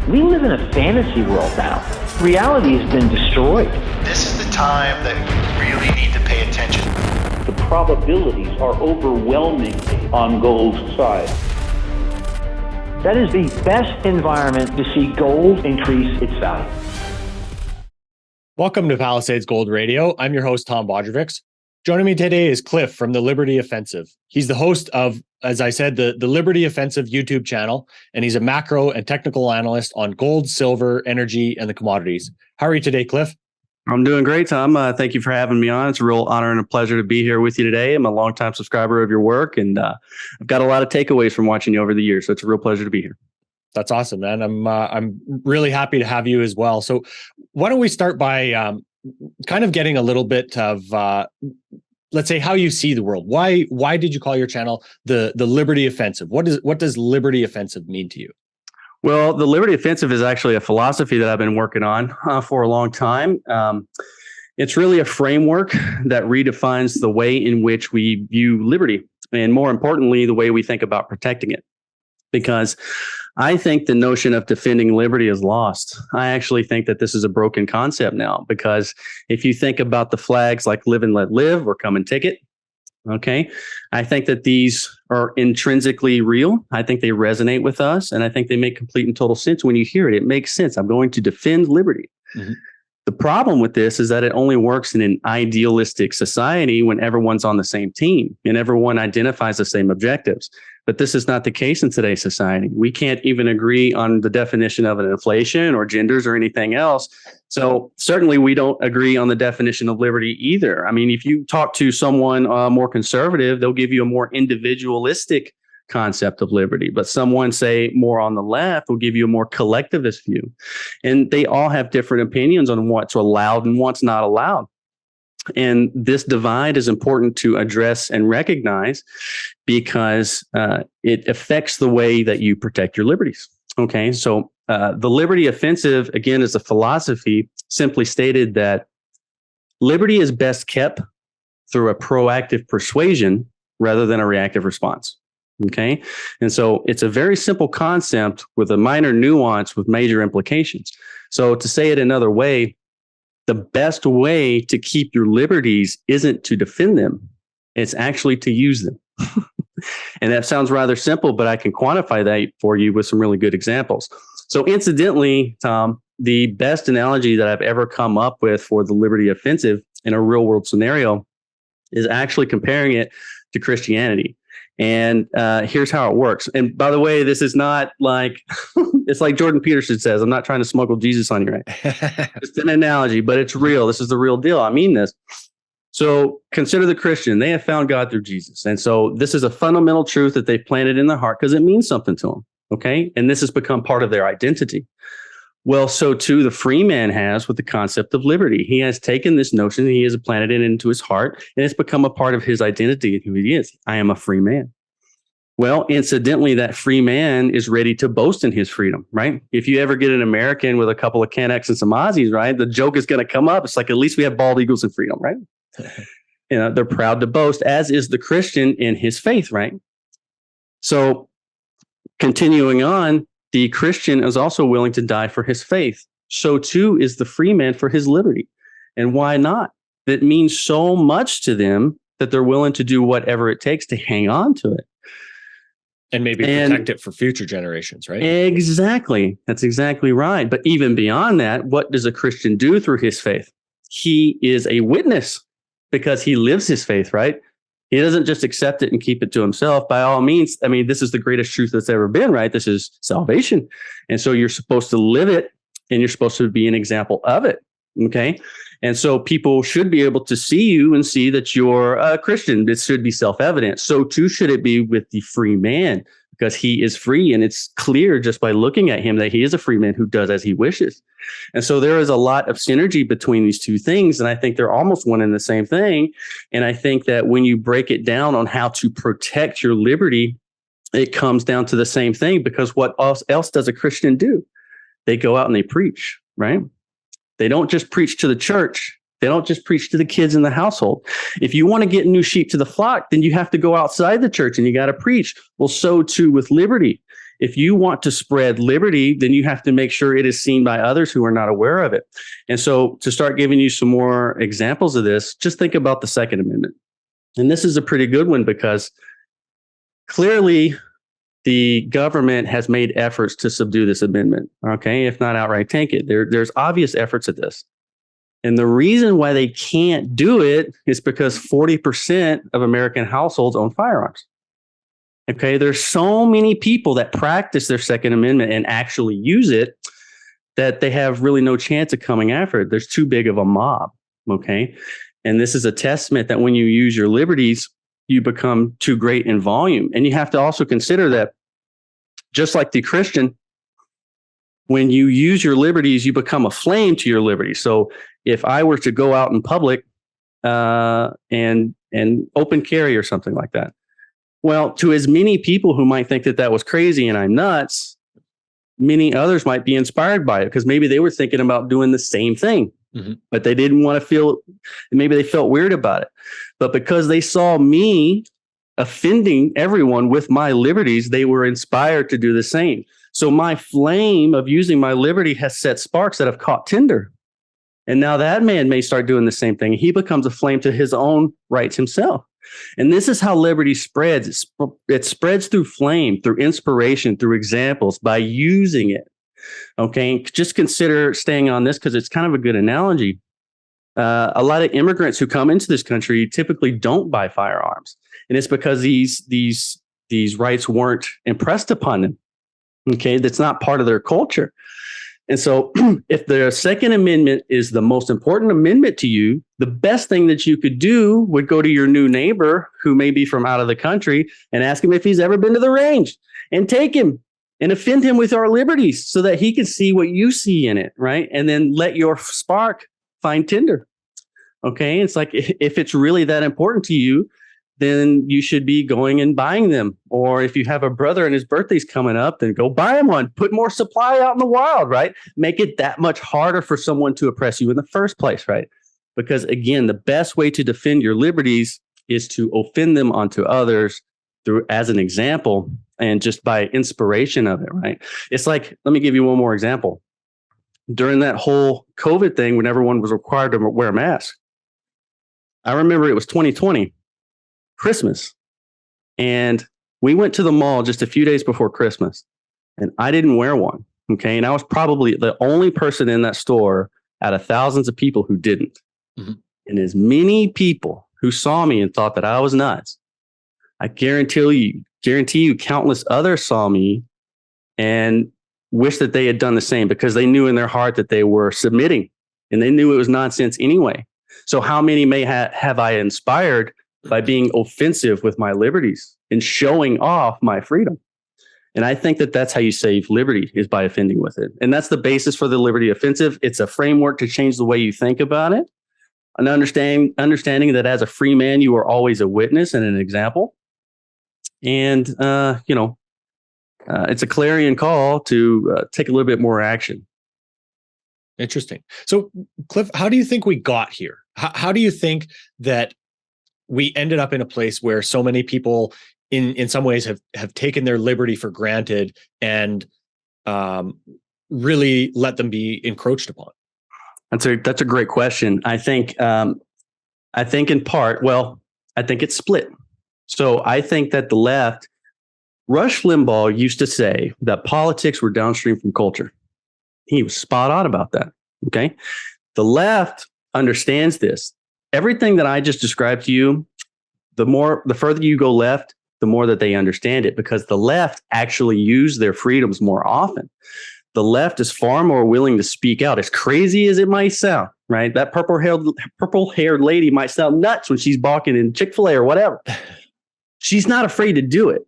We live in a fantasy world now. Reality has been destroyed. This is the time that we really need to pay attention. The probabilities are overwhelmingly on gold's side. That is the best environment to see gold increase its value. Welcome to Palisades Gold Radio. I'm your host, Tom Bodrovics. Joining me today is Cliff from the Liberty Offensive. He's the host of, as I said, the Liberty Offensive YouTube channel, and he's a macro and technical analyst on gold, silver, energy, and the commodities. How are you today, Cliff? I'm doing great, Tom. Thank you for having me on. It's a real honor and a pleasure to be here with you today. I'm a longtime subscriber of your work, and I've got a lot of takeaways from watching you over the years. So it's a real pleasure to be here. That's awesome, man. I'm really happy to have you as well. So why don't we start by kind of getting a little bit of let's say how you see the world. Why did you call your channel the Liberty Offensive? What does Liberty Offensive mean to you? Well, the Liberty Offensive is actually a philosophy that I've been working on for a long time. It's really a framework that redefines the way in which we view liberty, and more importantly, the way we think about protecting it. Because I think the notion of defending liberty is lost. I actually think that this is a broken concept now, because if you think about the flags like live and let live or come and take it, okay, I think that these are intrinsically real. I think they resonate with us, and I think they make complete and total sense. When you hear it, it makes sense. I'm going to defend liberty. Mm-hmm. The problem with this is that it only works in an idealistic society when everyone's on the same team and everyone identifies the same objectives. But this is not the case in today's society. We can't even agree on the definition of an inflation or genders or anything else. So certainly we don't agree on the definition of liberty either. I mean, if you talk to someone more conservative, they'll give you a more individualistic concept of liberty, but someone, say, more on the left will give you a more collectivist view. And they all have different opinions on what's allowed and what's not allowed. And this divide is important to address and recognize because it affects the way that you protect your liberties. Okay, so the Liberty Offensive, again, is a philosophy simply stated that liberty is best kept through a proactive persuasion rather than a reactive response. Okay. And so it's a very simple concept with a minor nuance with major implications. So to say it another way, the best way to keep your liberties isn't to defend them. It's actually to use them. And that sounds rather simple, but I can quantify that for you with some really good examples. So incidentally, Tom, the best analogy that I've ever come up with for the Liberty Offensive in a real world scenario is actually comparing it to Christianity. And here's how it works. And by the way, this is not like, it's like Jordan Peterson says, I'm not trying to smuggle Jesus on you, right? It's an analogy, but it's real. This is the real deal. I mean this. So consider the Christian. They have found God through Jesus. And so this is a fundamental truth that they've planted in their heart because it means something to them. Okay. And this has become part of their identity. Well, so too the free man has with the concept of liberty. He has taken this notion, he has planted it into his heart, and it's become a part of his identity and who he is. I am a free man. Well, incidentally, that free man is ready to boast in his freedom, right? If you ever get an American with a couple of Canucks and some Aussies, right, the joke is going to come up. It's like, at least we have bald eagles and freedom, right? They're proud to boast, as is the Christian in his faith, right? So continuing on, the Christian is also willing to die for his faith. So too is the free man for his liberty. And why not? That means so much to them that they're willing to do whatever it takes to hang on to it. And maybe protect it for future generations, right? Exactly. That's exactly right. But even beyond that, what does a Christian do through his faith? He is a witness because he lives his faith, right? He doesn't just accept it and keep it to himself. By all means, I mean, this is the greatest truth that's ever been, right? This is salvation. And so you're supposed to live it and you're supposed to be an example of it. Okay. And so people should be able to see you and see that you're a Christian. This should be self-evident. So too should it be with the free man, because he is free. And it's clear just by looking at him that he is a free man who does as he wishes. And so there is a lot of synergy between these two things. And I think they're almost one and the same thing. And I think that when you break it down on how to protect your liberty, it comes down to the same thing, because what else does a Christian do? They go out and they preach, right? They don't just preach to the church. They don't just preach to the kids in the household. If you want to get new sheep to the flock, then you have to go outside the church and you got to preach. Well, so too with liberty. If you want to spread liberty, then you have to make sure it is seen by others who are not aware of it. And so to start giving you some more examples of this, just think about the Second Amendment. And this is a pretty good one because clearly the government has made efforts to subdue this amendment, okay, if not outright tank it. There's obvious efforts at this. And the reason why they can't do it is because 40% of American households own firearms. Okay, there's so many people that practice their Second Amendment and actually use it that they have really no chance of coming after it. There's too big of a mob, okay? And this is a testament that when you use your liberties, you become too great in volume. And you have to also consider that just like the Christian, when you use your liberties, you become a flame to your liberties. So if I were to go out in public and open carry or something like that, well, to as many people who might think that that was crazy and I'm nuts, many others might be inspired by it because maybe they were thinking about doing the same thing, but they didn't want to feel, maybe they felt weird about it. But because they saw me offending everyone with my liberties, they were inspired to do the same. So my flame of using my liberty has set sparks that have caught tinder. And now that man may start doing the same thing. He becomes a flame to his own rights himself. And this is how liberty spreads. It spreads through flame, through inspiration, through examples, by using it. Okay, just consider staying on this because it's kind of a good analogy. A lot of immigrants who come into this country typically don't buy firearms. And it's because these rights weren't impressed upon them. Okay, that's not part of their culture. And so if the Second Amendment is the most important amendment to you, the best thing that you could do would go to your new neighbor who may be from out of the country and ask him if he's ever been to the range and take him and offend him with our liberties so that he can see what you see in it, right? And then let your spark find tinder. Okay, it's like if it's really that important to you, then you should be going and buying them. Or if you have a brother and his birthday's coming up, then go buy him one. Put more supply out in the wild, right? Make it that much harder for someone to oppress you in the first place, right? Because again, the best way to defend your liberties is to offend them onto others through as an example and just by inspiration of it, right? It's like, let me give you one more example. During that whole COVID thing, when everyone was required to wear a mask, I remember it was 2020. Christmas. And we went to the mall just a few days before Christmas and I didn't wear one. Okay. And I was probably the only person in that store out of thousands of people who didn't. And as many people who saw me and thought that I was nuts, I guarantee you countless others saw me and wished that they had done the same because they knew in their heart that they were submitting and they knew it was nonsense anyway. So how many may have I inspired by being offensive with my liberties and showing off my freedom? And I think that that's how you save liberty, is by offending with it. And that's the basis for the liberty offensive. It's a framework to change the way you think about it. And understanding that as a free man, you are always a witness and an example. And, it's a clarion call to take a little bit more action. Interesting. So, Cliff, how do you think we got here? How do you think that we ended up in a place where so many people in some ways have taken their liberty for granted and really let them be encroached upon? That's a great question. I think in part, I think it's split. So I think that the left, Rush Limbaugh used to say that politics were downstream from culture. He was spot on about that. Okay. The left understands this. Everything that I just described to you, the further you go left, the more that they understand it, because the left actually use their freedoms more often. The left is far more willing to speak out, as crazy as it might sound, right? That purple-haired lady might sound nuts when she's balking in Chick-fil-A or whatever. She's not afraid to do it.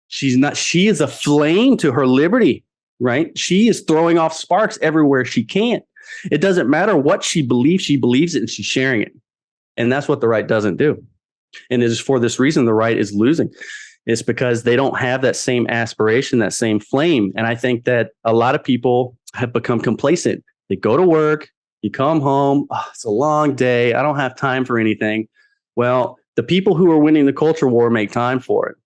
She is a flame to her liberty, right? She is throwing off sparks everywhere she can. It doesn't matter what she believes it and she's sharing it. And that's what the right doesn't do. And it is for this reason the right is losing. It's because they don't have that same aspiration, that same flame. And I think that a lot of people have become complacent. They go to work, you come home, it's a long day, I don't have time for anything. Well, the people who are winning the culture war make time for it.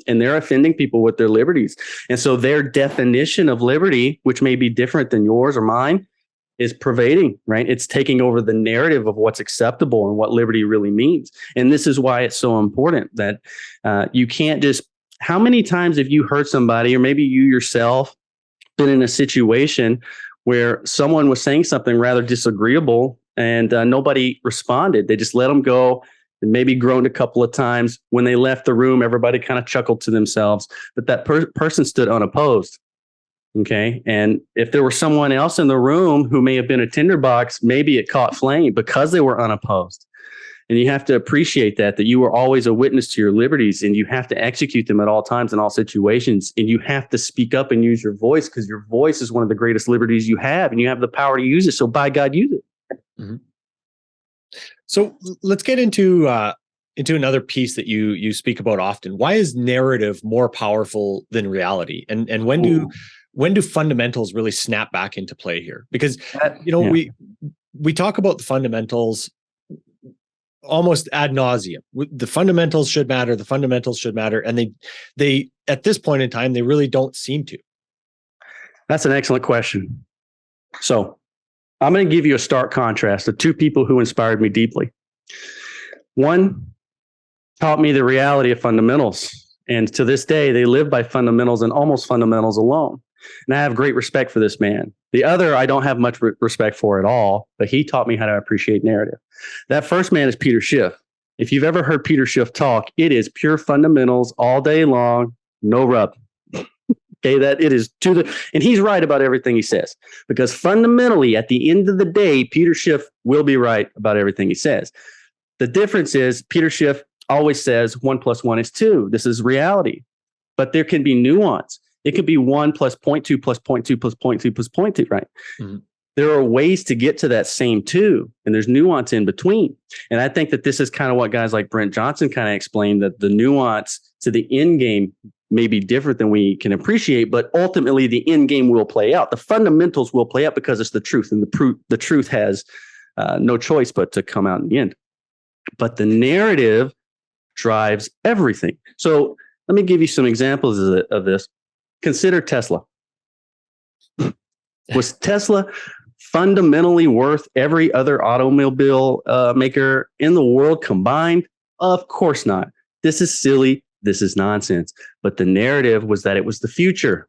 and they're offending people with their liberties. And so their definition of liberty, which may be different than yours or mine, is pervading, right? It's taking over the narrative of what's acceptable and what liberty really means. And this is why it's so important that you can't just, how many times have you heard somebody, or maybe you yourself, been in a situation where someone was saying something rather disagreeable and nobody responded? They just let them go and maybe groaned a couple of times. When they left the room, everybody kind of chuckled to themselves, but that person stood unopposed. Okay. And if there were someone else in the room who may have been a tinderbox, maybe it caught flame because they were unopposed. And you have to appreciate that you are always a witness to your liberties, and you have to execute them at all times in all situations. And you have to speak up and use your voice, because your voice is one of the greatest liberties you have, and you have the power to use it. So by God, use it. Mm-hmm. So let's get into another piece that you speak about often. Why is narrative more powerful than reality? And when do fundamentals really snap back into play here? Because we talk about the fundamentals almost ad nauseum. The fundamentals should matter. The fundamentals should matter, and they at this point in time they really don't seem to. That's an excellent question. So I'm going to give you a stark contrast of two people who inspired me deeply. One taught me the reality of fundamentals, and to this day they live by fundamentals and almost fundamentals alone. And I have great respect for this man. The other, I don't have much respect for at all, but he taught me how to appreciate narrative. That first man is Peter Schiff. If you've ever heard Peter Schiff talk, it is pure fundamentals all day long, no rub. Okay, that it is and he's right about everything he says, because fundamentally, at the end of the day, Peter Schiff will be right about everything he says. The difference is Peter Schiff always says 1 + 1 is 2. This is reality, but there can be nuance. It could be 1 + 0.2 + 0.2 + 0.2 + 0.2, right? Mm-hmm. There are ways to get to that same 2, and there's nuance in between. And I think that this is kind of what guys like Brent Johnson kind of explained, that the nuance to the end game may be different than we can appreciate, but ultimately the end game will play out. The fundamentals will play out because it's the truth, and the truth has no choice but to come out in the end. But the narrative drives everything. So let me give you some examples of this. Consider Tesla. Was Tesla fundamentally worth every other automobile maker in the world combined? Of course not. This is silly. This is nonsense. But the narrative was that it was the future,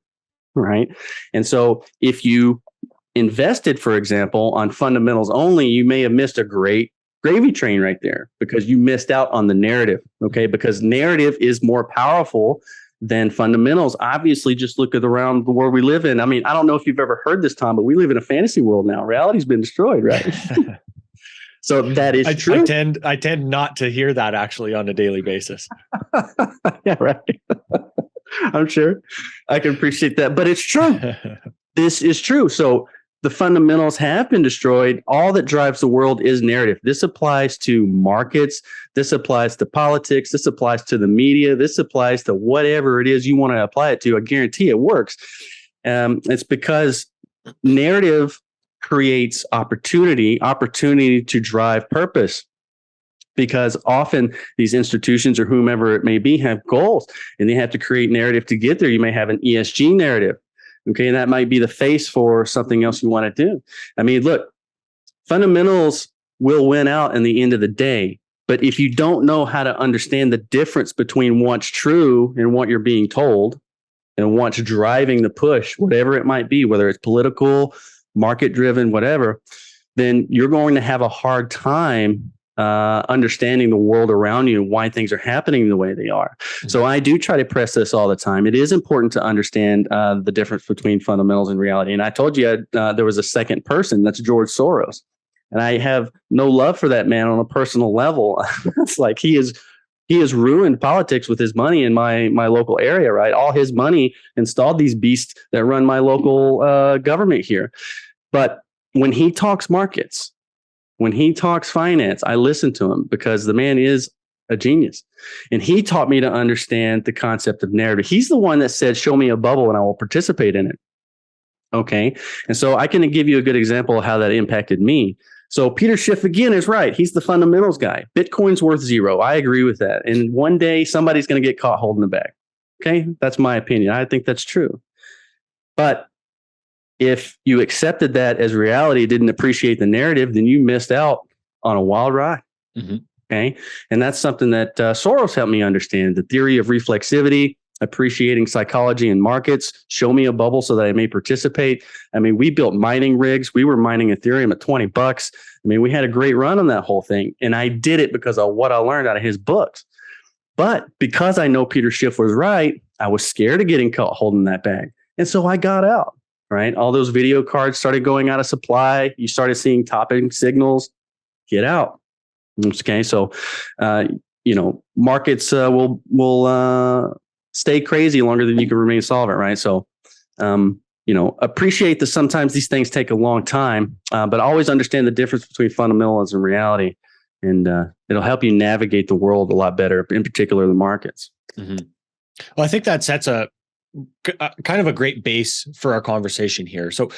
right? And so if you invested, for example, on fundamentals only, you may have missed a great gravy train right there, because you missed out on the narrative, okay? Because narrative is more powerful than fundamentals. Obviously, just look at around the world we live in. I mean, I don't know if you've ever heard this, Tom, but we live in a fantasy world now. Reality's been destroyed, right? So that is true. I tend not to hear that actually on a daily basis. Yeah, right. I'm sure I can appreciate that, but it's true. This is true. So the fundamentals have been destroyed. All that drives the world is narrative. This applies to markets. This applies to politics. This applies to the media. This applies to whatever it is you want to apply it to. I guarantee it works. It's because narrative creates opportunity to drive purpose. Because often these institutions or whomever it may be have goals, and they have to create narrative to get there. You may have an ESG narrative. Okay, and that might be the face for something else you want to do. I mean, look, fundamentals will win out in the end of the day. But if you don't know how to understand the difference between what's true and what you're being told, and what's driving the push, whatever it might be, whether it's political, market-driven, whatever, then you're going to have a hard time understanding the world around you and why things are happening the way they are. Mm-hmm. So I do try to press this all the time. It is important to understand the difference between fundamentals and reality. And I told you there was a second person, that's George Soros. And I have no love for that man on a personal level. It's like he has ruined politics with his money in my local area, right? All his money installed these beasts that run my local government here. But when he talks markets, when he talks finance, I listen to him because the man is a genius. And he taught me to understand the concept of narrative. He's the one that said, show me a bubble and I will participate in it. Okay. And so I can give you a good example of how that impacted me. So Peter Schiff, again, is right. He's the fundamentals guy. Bitcoin's worth zero. I agree with that. And one day somebody's going to get caught holding the bag. Okay, that's my opinion. I think that's true. But if you accepted that as reality, didn't appreciate the narrative, then you missed out on a wild ride. Mm-hmm. Okay. And that's something that Soros helped me understand, the theory of reflexivity, appreciating psychology in markets. Show me a bubble so that I may participate. I mean, we built mining rigs. We were mining Ethereum at $20. I mean, we had a great run on that whole thing. And I did it because of what I learned out of his books. But because I know Peter Schiff was right, I was scared of getting caught holding that bag. And so I got out, right? All those video cards started going out of supply. You started seeing topping signals. Get out. Okay, so markets will stay crazy longer than you can remain solvent, right? So appreciate that sometimes these things take a long time, but always understand the difference between fundamentals and reality, and it'll help you navigate the world a lot better, in particular the markets. Mm-hmm. Well, I think that sets a kind of a great base for our conversation here. So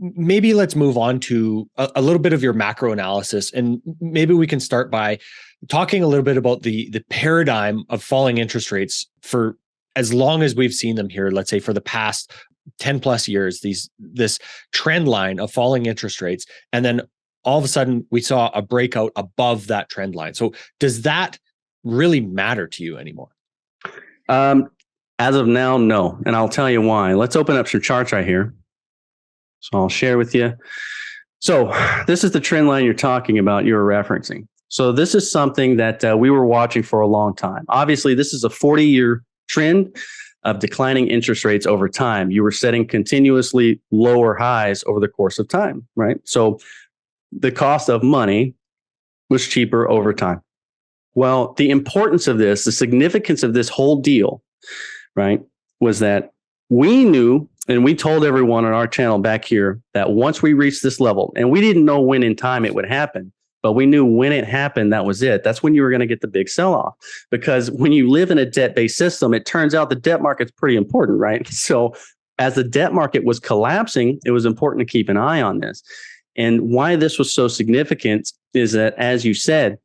maybe let's move on to a little bit of your macro analysis, and maybe we can start by talking a little bit about the paradigm of falling interest rates for as long as we've seen them here. Let's say for the past 10 plus years, this trend line of falling interest rates, and then all of a sudden we saw a breakout above that trend line. So does that really matter to you anymore? As of now, no. And I'll tell you why. Let's open up some charts right here. So I'll share with you. So this is the trend line you're talking about, you're referencing. So this is something that we were watching for a long time. Obviously, this is a 40-year trend of declining interest rates over time. You were setting continuously lower highs over the course of time, right? So the cost of money was cheaper over time. Well, the importance of this, the significance of this whole deal, right, was that we knew, and we told everyone on our channel back here, that once we reached this level, and we didn't know when in time it would happen, but we knew when it happened, that was it. That's when you were going to get the big sell-off. Because when you live in a debt-based system, it turns out the debt market's pretty important, right? So as the debt market was collapsing, it was important to keep an eye on this. And why this was so significant is that, as you said,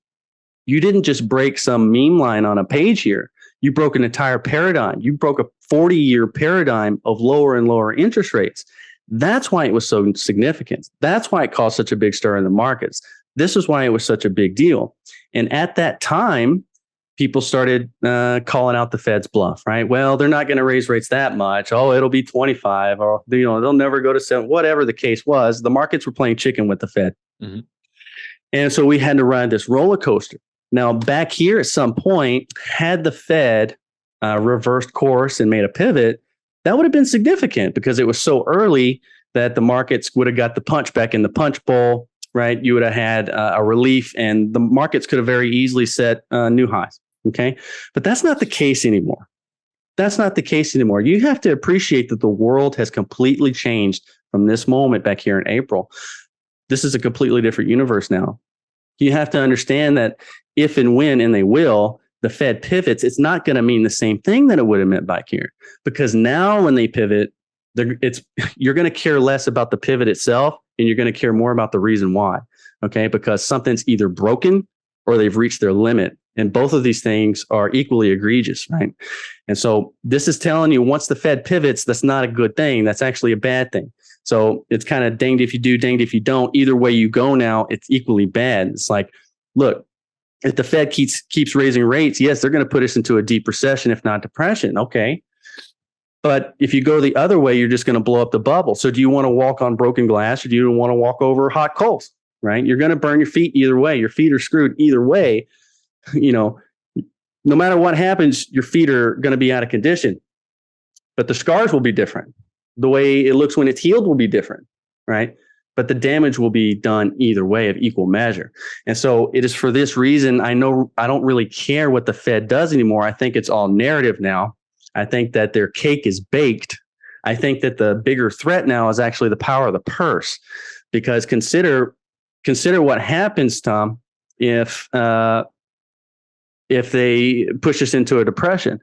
you didn't just break some meme line on a page here. You broke an entire paradigm. You broke a 40-year paradigm of lower and lower interest rates. That's why it was so significant. That's why it caused such a big stir in the markets. This is why it was such a big deal. And at that time, people started calling out the Fed's bluff, right? Well, they're not going to raise rates that much. Oh, it'll be 25, or they'll never go to 7. Whatever the case was, the markets were playing chicken with the Fed. Mm-hmm. And so we had to ride this roller coaster. Now, back here at some point, had the Fed reversed course and made a pivot, that would have been significant because it was so early that the markets would have got the punch back in the punch bowl, right? You would have had a relief, and the markets could have very easily set new highs, okay? But that's not the case anymore. That's not the case anymore. You have to appreciate that the world has completely changed from this moment back here in April. This is a completely different universe now. You have to understand that if and when, and they will, the Fed pivots, it's not going to mean the same thing that it would have meant back here. Because now when they pivot, you're going to care less about the pivot itself, and you're going to care more about the reason why. Okay, because something's either broken or they've reached their limit. And both of these things are equally egregious, right? And so this is telling you, once the Fed pivots, that's not a good thing. That's actually a bad thing. So it's kind of danged if you do, danged if you don't. Either way you go now, it's equally bad. It's like, look, if the Fed keeps raising rates, yes, they're going to put us into a deep recession, if not depression. Okay. But if you go the other way, you're just going to blow up the bubble. So do you want to walk on broken glass, or do you want to walk over hot coals, right? You're going to burn your feet either way. Your feet are screwed either way. No matter what happens, your feet are going to be out of condition, but the scars will be different. The way it looks when it's healed will be different, right? But the damage will be done either way of equal measure. And so it is for this reason, I know I don't really care what the Fed does anymore. I think it's all narrative now. I think that their cake is baked. I think that the bigger threat now is actually the power of the purse, because consider what happens, Tom, if they push us into a depression.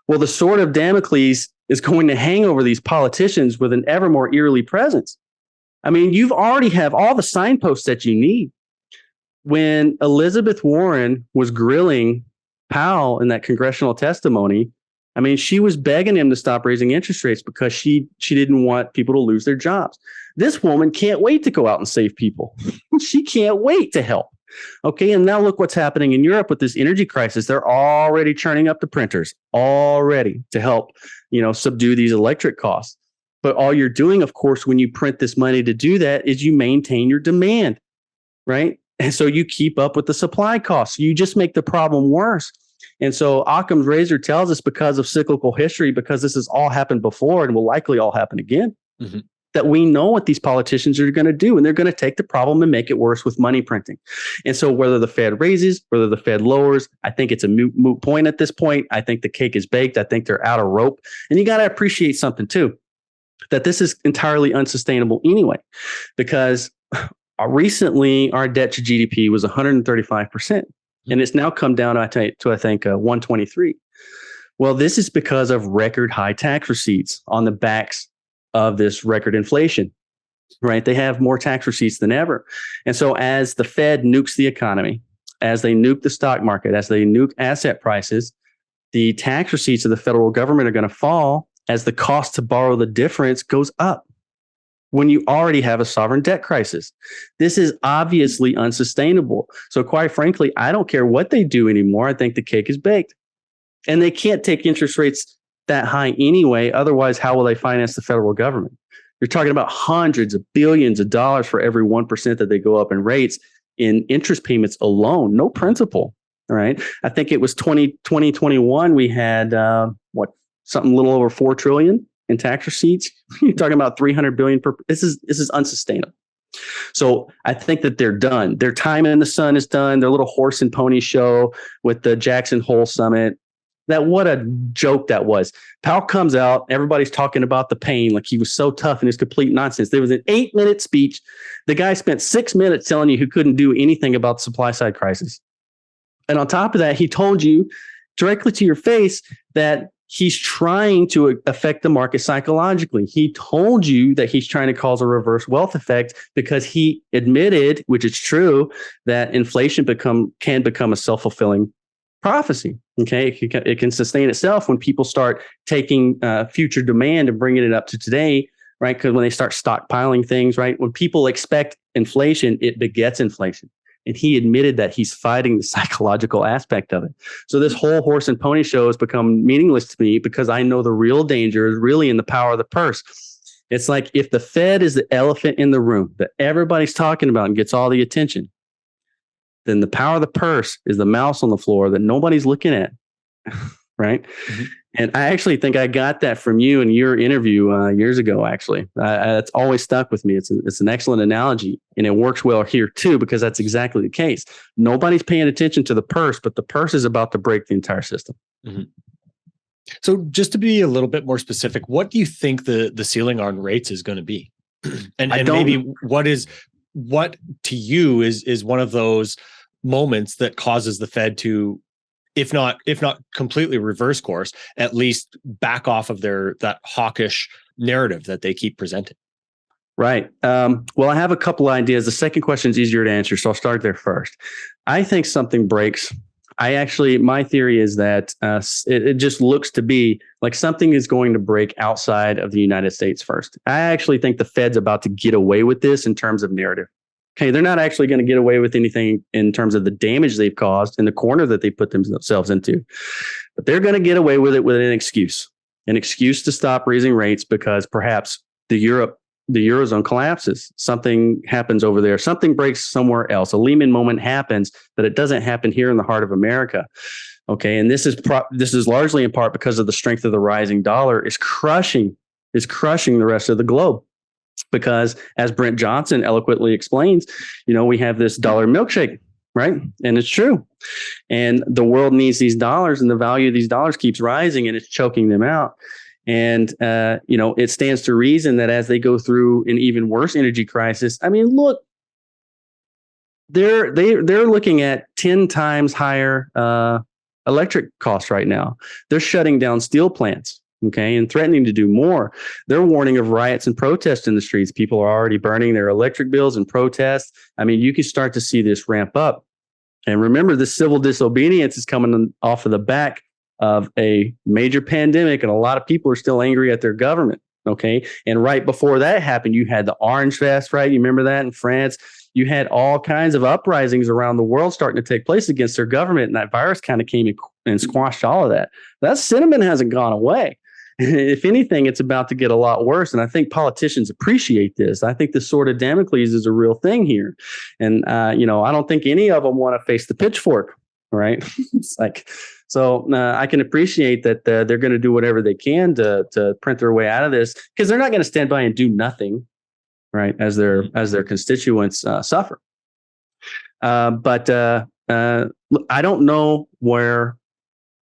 Well, the sword of Damocles is going to hang over these politicians with an ever more eerily presence. I mean, you've already have all the signposts that you need. when Elizabeth Warren was grilling Powell in that congressional testimony, I mean, she was begging him to stop raising interest rates because she didn't want people to lose their jobs. This woman can't wait to go out and save people. She can't wait to help. Okay, and now look what's happening in Europe with this energy crisis. They're already churning up the printers already to help, subdue these electric costs. But all you're doing, of course, when you print this money to do that is you maintain your demand, right? And so you keep up with the supply costs. You just make the problem worse. And so Occam's razor tells us, because of cyclical history, because this has all happened before and will likely all happen again, that we know what these politicians are going to do, and they're going to take the problem and make it worse with money printing. And so whether the Fed raises, whether the Fed lowers, I think it's a moot point at this point. I think the cake is baked. I think they're out of rope. And you got to appreciate something too, that this is entirely unsustainable anyway, because recently our debt to GDP was 135%, and it's now come down to I think 123. Well, this is because of record high tax receipts on the backs of this record inflation, right? They have more tax receipts than ever. And so as the Fed nukes the economy, as they nuke the stock market, as they nuke asset prices, the tax receipts of the federal government are going to fall as the cost to borrow the difference goes up when you already have a sovereign debt crisis. This is obviously unsustainable. So quite frankly, I don't care what they do anymore. I think the cake is baked. And they can't take interest rates that high anyway. Otherwise, how will they finance the federal government? You're talking about hundreds of billions of dollars for every 1% that they go up in rates in interest payments alone, no principal. All right. I think it was 2021. We had something a little over 4 trillion in tax receipts. You're talking about 300 billion per. This is unsustainable. So I think that they're done. Their time in the sun is done. Their little horse and pony show with the Jackson Hole summit. What a joke that was. Powell comes out, everybody's talking about the pain, like he was so tough, and it's complete nonsense. There was an 8-minute speech. The guy spent 6 minutes telling you he couldn't do anything about the supply side crisis. And on top of that, he told you directly to your face that he's trying to affect the market psychologically. He told you that he's trying to cause a reverse wealth effect because he admitted, which is true, that inflation can become a self-fulfilling prophecy. Okay, it can sustain itself when people start taking future demand and bringing it up to today, right? Because when they start stockpiling things, right? When people expect inflation, it begets inflation. And he admitted that he's fighting the psychological aspect of it. So this whole horse and pony show has become meaningless to me because I know the real danger is really in the power of the purse. It's like if the Fed is the elephant in the room that everybody's talking about and gets all the attention, then the power of the purse is the mouse on the floor that nobody's looking at, right? Mm-hmm. And I actually think I got that from you in your interview years ago, actually. It's always stuck with me. It's an excellent analogy, and it works well here too, because that's exactly the case. Nobody's paying attention to the purse, but the purse is about to break the entire system. Mm-hmm. So just to be a little bit more specific, what do you think the ceiling on rates is going to be? and maybe what to you is one of those moments that causes the Fed to, if not completely reverse course, at least back off of that hawkish narrative that they keep presenting? Right. Well, I have a couple ideas. The second question is easier to answer, so I'll start there first. I think something breaks. My theory is that it just looks to be like something is going to break outside of the United States first. I actually think the Fed's about to get away with this in terms of narrative. Okay, they're not actually going to get away with anything in terms of the damage they've caused in the corner that they put themselves into. But they're going to get away with it with an excuse to stop raising rates because perhaps the Eurozone collapses. Something happens over there. Something breaks somewhere else. A Lehman moment happens, but it doesn't happen here in the heart of America. Okay, and this is largely in part because of the strength of the rising dollar is crushing the rest of the globe. Because as Brent Johnson eloquently explains, we have this dollar milkshake, right? And it's true. And the world needs these dollars, and the value of these dollars keeps rising, and it's choking them out. And, it stands to reason that as they go through an even worse energy crisis, I mean, look, they're looking at 10 times higher electric costs right now. They're shutting down steel plants. Okay, and threatening to do more. They're warning of riots and protests in the streets. People are already burning their electric bills in protest. I mean, you can start to see this ramp up. And remember, the civil disobedience is coming off of the back of a major pandemic, and a lot of people are still angry at their government. Okay. And right before that happened, you had the Orange Fest, right? You remember that in France? You had all kinds of uprisings around the world starting to take place against their government, and that virus kind of came and squashed all of that. That sentiment hasn't gone away. If anything, it's about to get a lot worse. And I think politicians appreciate this. I think the sword of Damocles is a real thing here. And, I don't think any of them want to face the pitchfork, right? It's like, so I can appreciate that they're going to do whatever they can to print their way out of this, because they're not going to stand by and do nothing, right, as their constituents suffer. But I don't know where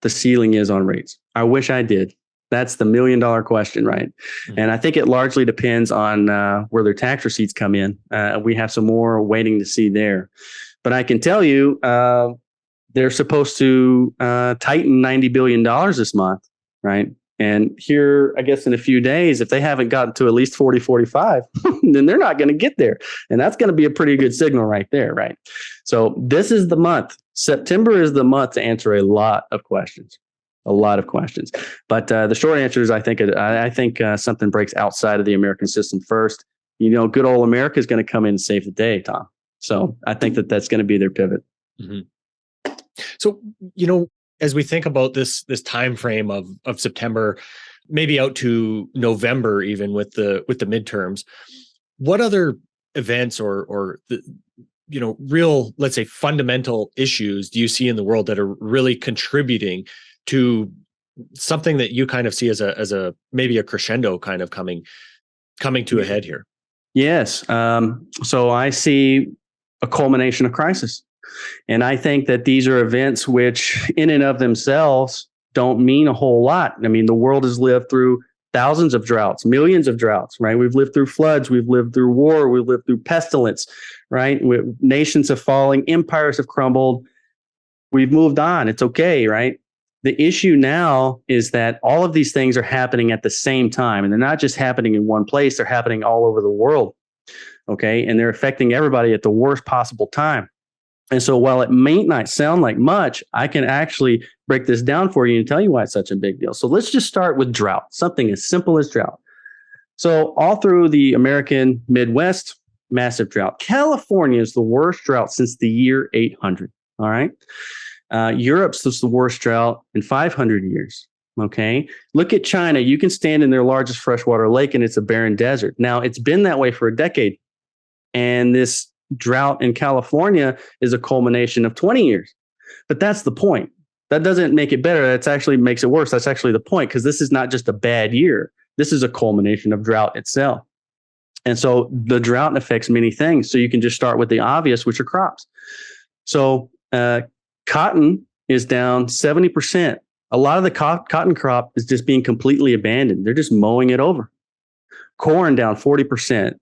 the ceiling is on rates. I wish I did. That's the $1 million question, right? Mm-hmm. And I think it largely depends on where their tax receipts come in. We have some more waiting to see there. But I can tell you, they're supposed to tighten $90 billion this month, right? And here, I guess in a few days, if they haven't gotten to at least 40, 45, then they're not going to get there. And that's going to be a pretty good signal right there, right? So this is the month. September is the month to answer a lot of questions. But the short answer is I think something breaks outside of the American system first. Good old America is going to come in and save the day, Tom. So I think that's going to be their pivot. Mm-hmm. So, as we think about this time frame of September, maybe out to November, even with the midterms, what other events or the real, let's say, fundamental issues do you see in the world that are really contributing to something that you kind of see as a maybe a crescendo kind of coming to a head here? Yes. So I see a culmination of crisis. And I think that these are events which in and of themselves don't mean a whole lot. I mean, the world has lived through thousands of droughts, millions of droughts, right? We've lived through floods, we've lived through war, we've lived through pestilence, right? Nations have fallen, empires have crumbled. We've moved on. It's okay, right? The issue now is that all of these things are happening at the same time, and they're not just happening in one place, they're happening all over the world, okay? And they're affecting everybody at the worst possible time. And so while it may not sound like much, I can actually break this down for you and tell you why it's such a big deal. So let's just start with drought, something as simple as drought. So all through the American Midwest, massive drought. California is the worst drought since the year 800, all right? Europe's the worst drought in 500 years. Okay. Look at China. You can stand in their largest freshwater lake and it's a barren desert. Now, it's been that way for a decade. And this drought in California is a culmination of 20 years. But that's the point. That doesn't make it better. That actually makes it worse. That's actually the point, because this is not just a bad year. This is a culmination of drought itself. And so the drought affects many things. So you can just start with the obvious, which are crops. So cotton is down 70%. A lot of the cotton crop is just being completely abandoned. They're just mowing it over. Corn down 40%.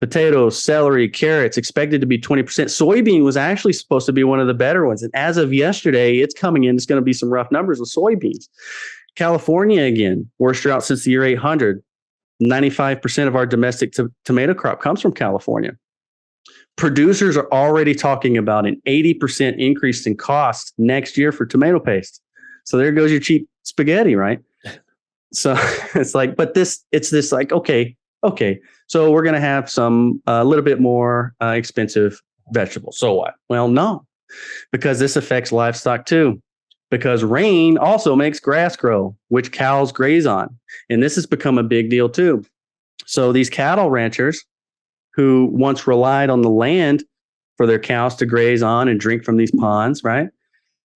Potatoes, celery, carrots expected to be 20%. Soybean was actually supposed to be one of the better ones. And as of yesterday, it's coming in. It's going to be some rough numbers with soybeans. California, again, worst drought since the year 800. 95% of our domestic tomato crop comes from California. Producers are already talking about an 80% increase in cost next year for tomato paste. So there goes your cheap spaghetti, right? So it's like, but it's this like, okay. So we're going to have a little bit more expensive vegetables. So what? Well, no, because this affects livestock too. Because rain also makes grass grow, which cows graze on. And this has become a big deal too. So these cattle ranchers who once relied on the land for their cows to graze on and drink from these ponds, right?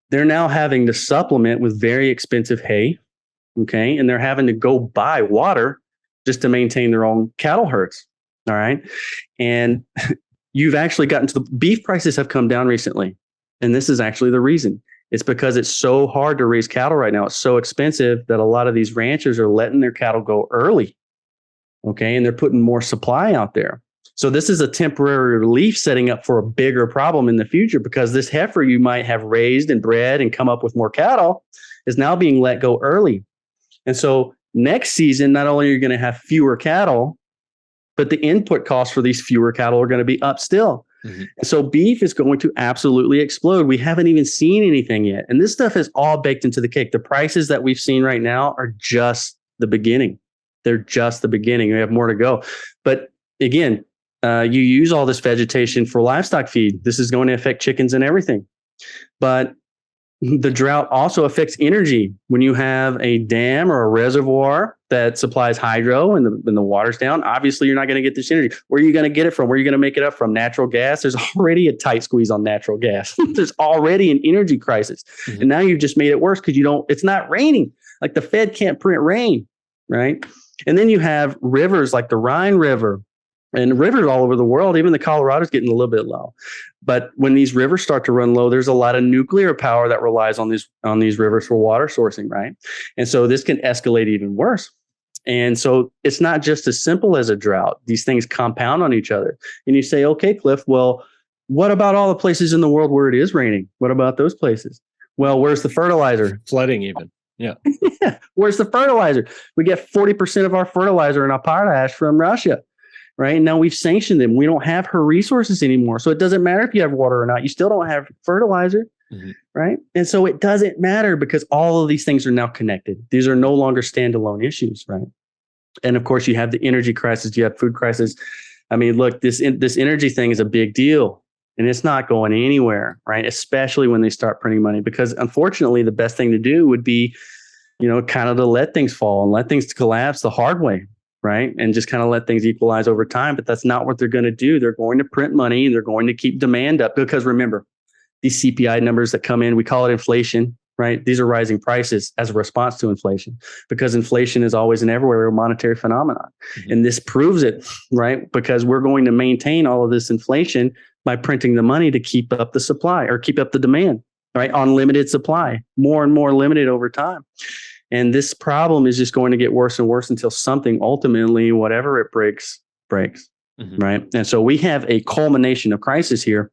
They're now having to supplement with very expensive hay, okay? And they're having to go buy water just to maintain their own cattle herds, all right? And you've actually gotten to the beef prices have come down recently. And this is actually the reason. It's because it's so hard to raise cattle right now. It's so expensive that a lot of these ranchers are letting their cattle go early, okay? And they're putting more supply out there. So this is a temporary relief setting up for a bigger problem in the future, because this heifer you might have raised and bred and come up with more cattle is now being let go early. And so next season, not only are you going to have fewer cattle, but the input costs for these fewer cattle are going to be up still. Mm-hmm. And so beef is going to absolutely explode. We haven't even seen anything yet. And this stuff is all baked into the cake. The prices that we've seen right now are just the beginning. They're just the beginning. We have more to go. But again, you use all this vegetation for livestock feed. This is going to affect chickens and everything. But the drought also affects energy. When you have a dam or a reservoir that supplies hydro and the water's down, obviously you're not going to get this energy. Where are you going to get it from? Where are you going to make it up from? Natural gas? There's already a tight squeeze on natural gas. There's already an energy crisis. Mm-hmm. And now you've just made it worse because it's not raining. Like the Fed can't print rain, right? And then you have rivers like the Rhine River and rivers all over the world. Even the Colorado's getting a little bit low. But when these rivers start to run low, there's a lot of nuclear power that relies on these rivers for water sourcing, right? And so this can escalate even worse. And so it's not just as simple as a drought. These things compound on each other. And you say, okay, Cliff, well, what about all the places in the world where it is raining? What about those places? Well, where's the fertilizer? Flooding even. Yeah. Yeah. Where's the fertilizer? We get 40% of our fertilizer and our potash from Russia. Right now, we've sanctioned them. We don't have her resources anymore. So it doesn't matter if you have water or not. You still don't have fertilizer, mm-hmm. right? And so it doesn't matter because all of these things are now connected. These are no longer standalone issues, right? And of course, you have the energy crisis. You have food crisis. I mean, look, this energy thing is a big deal, and it's not going anywhere, right? Especially when they start printing money, because unfortunately, the best thing to do would be, kind of to let things fall and let things collapse the hard way. Right. And just kind of let things equalize over time. But that's not what they're going to do. They're going to print money and they're going to keep demand up because remember, these CPI numbers that come in, we call it inflation, right? These are rising prices as a response to inflation because inflation is always and everywhere a monetary phenomenon. Mm-hmm. And this proves it, right? Because we're going to maintain all of this inflation by printing the money to keep up the supply or keep up the demand, right? On limited supply, more and more limited over time. And this problem is just going to get worse and worse until something ultimately, whatever it breaks. Mm-hmm. Right. And so we have a culmination of crisis here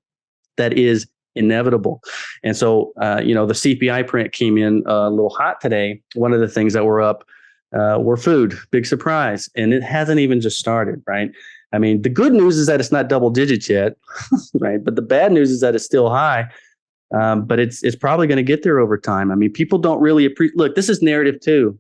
that is inevitable. And so, the CPI print came in a little hot today. One of the things that were up were food. Big surprise. And it hasn't even just started. Right. I mean, the good news is that it's not double digits yet. Right. But the bad news is that it's still high. But it's probably going to get there over time. I mean, people don't really appreciate. Look, this is narrative too.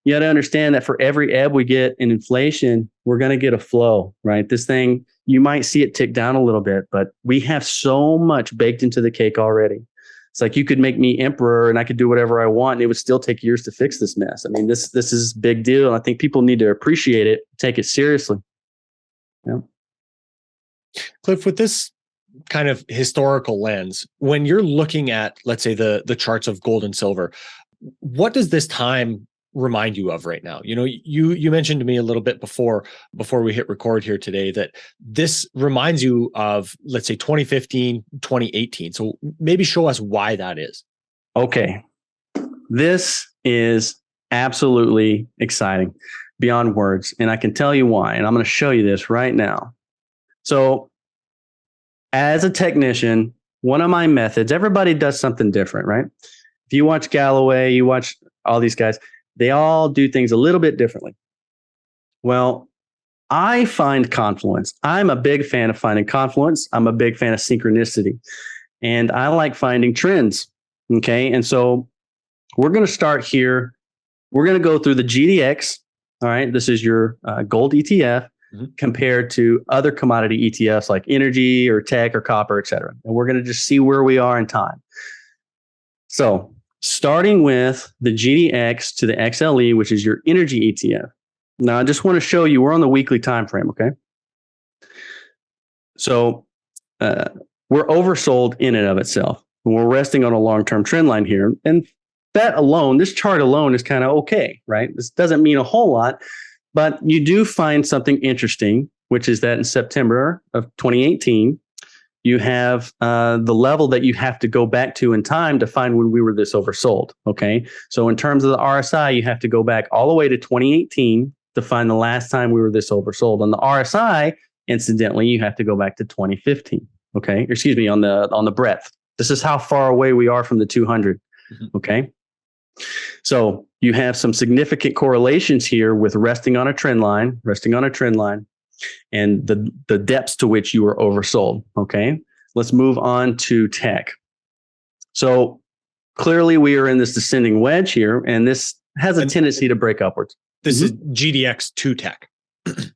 You got to understand that for every ebb we get in inflation, we're going to get a flow, right? This thing, you might see it tick down a little bit, but we have so much baked into the cake already. It's like you could make me emperor and I could do whatever I want, and it would still take years to fix this mess. I mean, this is a big deal. And I think people need to appreciate it, take it seriously. Yeah. Cliff, with this kind of historical lens, when you're looking at, let's say, the charts of gold and silver, what does this time remind you of right now? You mentioned to me a little bit before we hit record here today that this reminds you of, let's say, 2015, 2018. So maybe show us why that is. Okay. This is absolutely exciting beyond words. And I can tell you why. And I'm going to show you this right now. So as a technician, one of my methods, everybody does something different, right? If you watch Galloway, you watch all these guys, they all do things a little bit differently. Well, I find confluence. I'm a big fan of finding confluence. I'm a big fan of synchronicity. And I like finding trends. Okay. And so we're going to start here. We're going to go through the GDX. All right. This is your gold ETF. Mm-hmm. Compared to other commodity ETFs like energy or tech or copper, et cetera. And we're going to just see where we are in time. So starting with the GDX to the XLE, which is your energy ETF. Now, I just want to show you, we're on the weekly time frame, okay? So we're oversold in and of itself. We're resting on a long-term trend line here. And that alone, this chart alone is kind of okay, right? This doesn't mean a whole lot. But you do find something interesting, which is that in September of 2018, you have the level that you have to go back to in time to find when we were this oversold. Okay. So in terms of the RSI, you have to go back all the way to 2018 to find the last time we were this oversold. On the RSI, incidentally, you have to go back to 2015. Okay. Excuse me, on the breadth. This is how far away we are from the 200. Mm-hmm. Okay. So you have some significant correlations here with resting on a trend line, and the depths to which you were oversold. Okay, let's move on to tech. So clearly we are in this descending wedge here, and this has a tendency to break upwards. This is GDX to tech.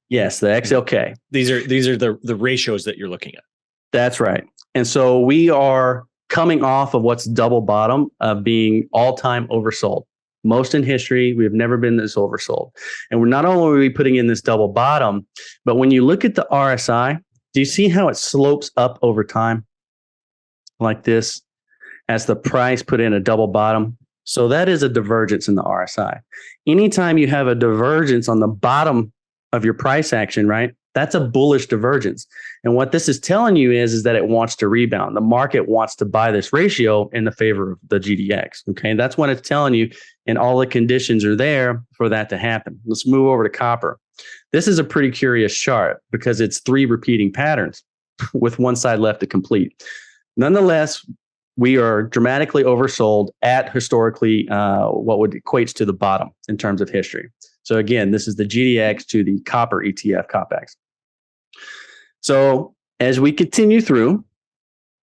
Yes, the XLK. These are the ratios that you're looking at. That's right. And so we are coming off of what's double bottom of being all-time oversold. Most in history, we have never been this oversold. And we're not only are we putting in this double bottom, but when you look at the RSI, do you see how it slopes up over time like this as the price put in a double bottom? So that is a divergence in the RSI. Anytime you have a divergence on the bottom of your price action, right? That's a bullish divergence. And what this is telling you is that it wants to rebound. The market wants to buy this ratio in the favor of the GDX. Okay. And that's what it's telling you. And all the conditions are there for that to happen. Let's move over to copper. This is a pretty curious chart because it's 3 repeating patterns with one side left to complete. Nonetheless, we are dramatically oversold at historically what would equates to the bottom in terms of history. So again, this is the GDX to the copper ETF, COPEX. So as we continue through,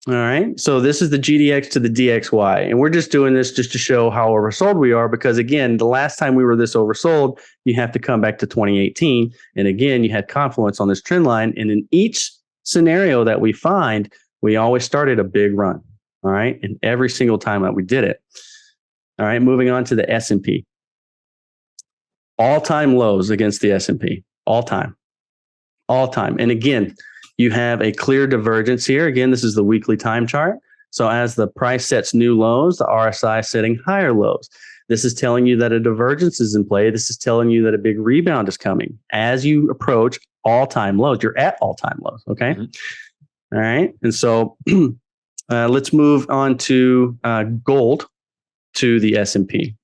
all right, so this is the GDX to the DXY. And we're just doing this just to show how oversold we are because, again, the last time we were this oversold, you have to come back to 2018. And again, you had confluence on this trend line. And in each scenario that we find, we always started a big run. All right, and every single time that we did it. All right, moving on to the S&P. All-time lows against the S&P, all time. And again, you have a clear divergence here. Again, this is the weekly time chart. So as the price sets new lows, the RSI is setting higher lows. This is telling you that a divergence is in play. This is telling you that a big rebound is coming. As you approach all-time lows, you're at all-time lows, okay? Mm-hmm. All right, and so let's move on to gold to the S&P.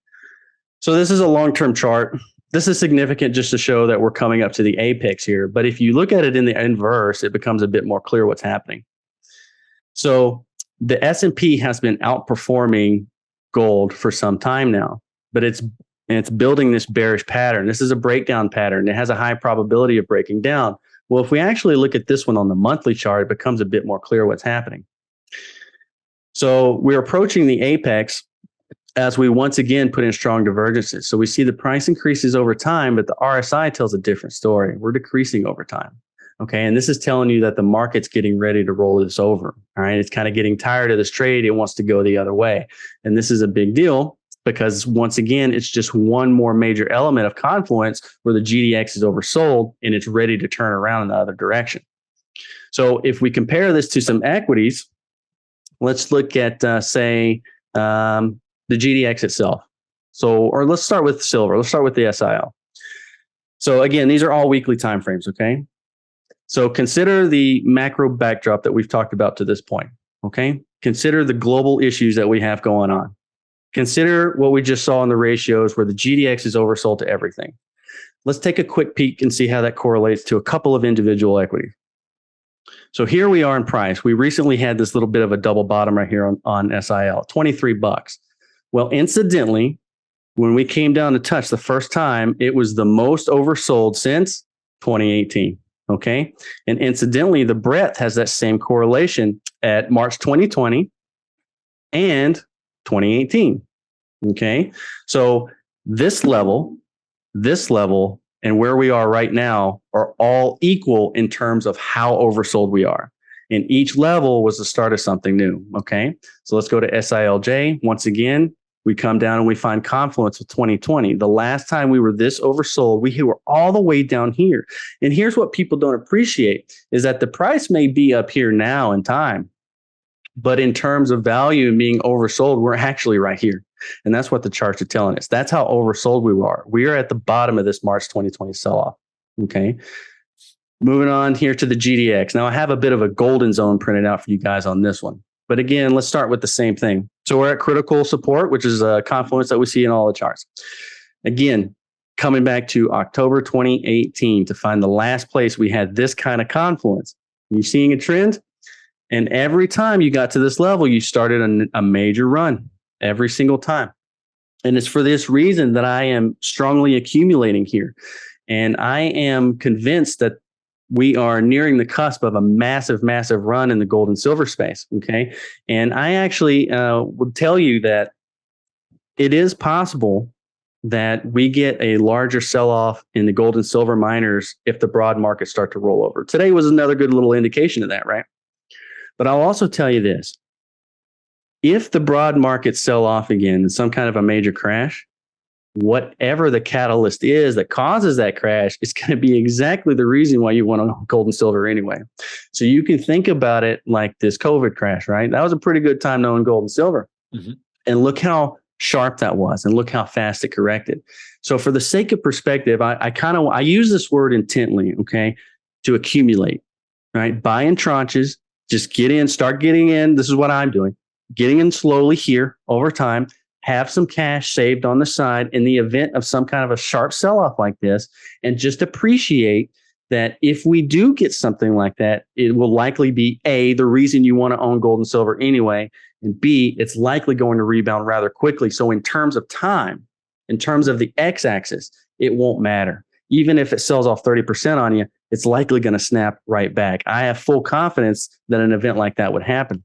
So this is a long-term chart. This is significant just to show that we're coming up to the apex here. But if you look at it in the inverse, it becomes a bit more clear what's happening. So the S&P has been outperforming gold for some time now, but it's building this bearish pattern. This is a breakdown pattern. It has a high probability of breaking down. Well, if we actually look at this one on the monthly chart, it becomes a bit more clear what's happening. So we're approaching the apex as we once again put in strong divergences. So we see the price increases over time, but the RSI tells a different story. We're decreasing over time. Okay. And this is telling you that the market's getting ready to roll this over. All right. It's kind of getting tired of this trade. It wants to go the other way. And this is a big deal because once again, it's just one more major element of confluence where the GDX is oversold and it's ready to turn around in the other direction. So if we compare this to some equities, let's look at, the GDX itself. So, or let's start with silver. Let's start with the SIL. So again, these are all weekly timeframes, okay? So consider the macro backdrop that we've talked about to this point, okay? Consider the global issues that we have going on. Consider what we just saw in the ratios where the GDX is oversold to everything. Let's take a quick peek and see how that correlates to a couple of individual equities. So here we are in price. We recently had this little bit of a double bottom right here on SIL, $23. Well, incidentally, when we came down to touch the first time, it was the most oversold since 2018. Okay. And incidentally, the breadth has that same correlation at March 2020 and 2018. Okay. So this level, and where we are right now are all equal in terms of how oversold we are. And each level was the start of something new. Okay. So let's go to SILJ. Once again, we come down and we find confluence with 2020. The last time we were this oversold, we were all the way down here. And here's what people don't appreciate is that the price may be up here now in time, but in terms of value and being oversold, we're actually right here. And that's what the charts are telling us. That's how oversold we are. We are at the bottom of this March 2020 sell-off. Okay. Moving on here to the GDX. Now I have a bit of a golden zone printed out for you guys on this one. But again, let's start with the same thing. So we're at critical support, which is a confluence that we see in all the charts. Again, coming back to October 2018 to find the last place we had this kind of confluence. You're seeing a trend? And every time you got to this level, you started a major run every single time. And it's for this reason that I am strongly accumulating here. And I am convinced that we are nearing the cusp of a massive, massive run in the gold and silver space. Okay. And I actually would tell you that it is possible that we get a larger sell-off in the gold and silver miners if the broad markets start to roll over. Today was another good little indication of that, right? But I'll also tell you this. If the broad markets sell off again in some kind of a major crash, whatever the catalyst is that causes that crash is going to be exactly the reason why you want to own gold and silver anyway. So you can think about it like this COVID crash, right? That was a pretty good time to own gold and silver. Mm-hmm. And look how sharp that was, and look how fast it corrected. So for the sake of perspective, I use this word intently, okay, to accumulate, right? Buy in tranches, just get in, start getting in. This is what I'm doing, getting in slowly here over time. Have some cash saved on the side in the event of some kind of a sharp sell-off like this, and just appreciate that if we do get something like that, it will likely be A, the reason you want to own gold and silver anyway, and B, it's likely going to rebound rather quickly. So in terms of time, in terms of the x-axis, it won't matter. Even if it sells off 30% on you, it's likely going to snap right back. I have full confidence that an event like that would happen.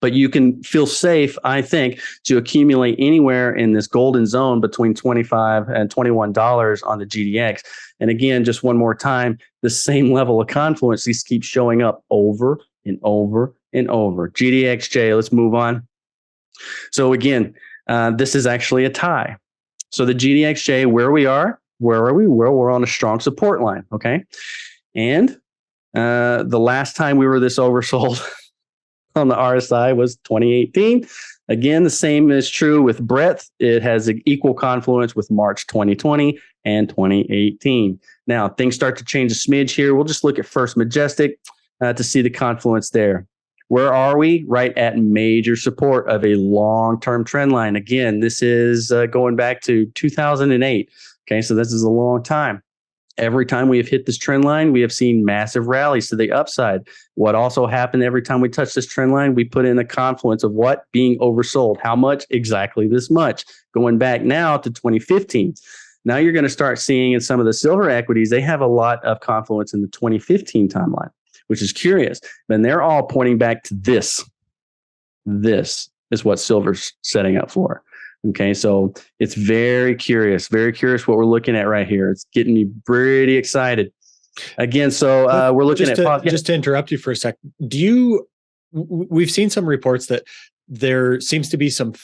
But you can feel safe, I think, to accumulate anywhere in this golden zone between $25 and $21 on the GDX. And again, just one more time, the same level of confluence, these keep showing up over and over and over. GDXJ, let's move on. So again, this is actually a tie. So the GDXJ, where are we? Well, we're on a strong support line, okay? And the last time we were this oversold on the RSI was 2018. Again, the same is true with breadth. It has an equal confluence with March 2020 and 2018. Now, things start to change a smidge here. We'll just look at First Majestic to see the confluence there. Where are we? Right at major support of a long-term trend line. Again, this is going back to 2008. Okay, so this is a long time. Every time we have hit this trend line, we have seen massive rallies to the upside. What also happened every time we touch this trend line, we put in a confluence of what? Being oversold. How much? Exactly this much. Going back now to 2015. Now you're going to start seeing in some of the silver equities, they have a lot of confluence in the 2015 timeline, which is curious. And they're all pointing back to this. This is what silver's setting up for. Okay, so it's very curious what we're looking at right here. It's getting me pretty excited. Again, so we're looking just to interrupt you for a sec. We've seen some reports that there seems to be some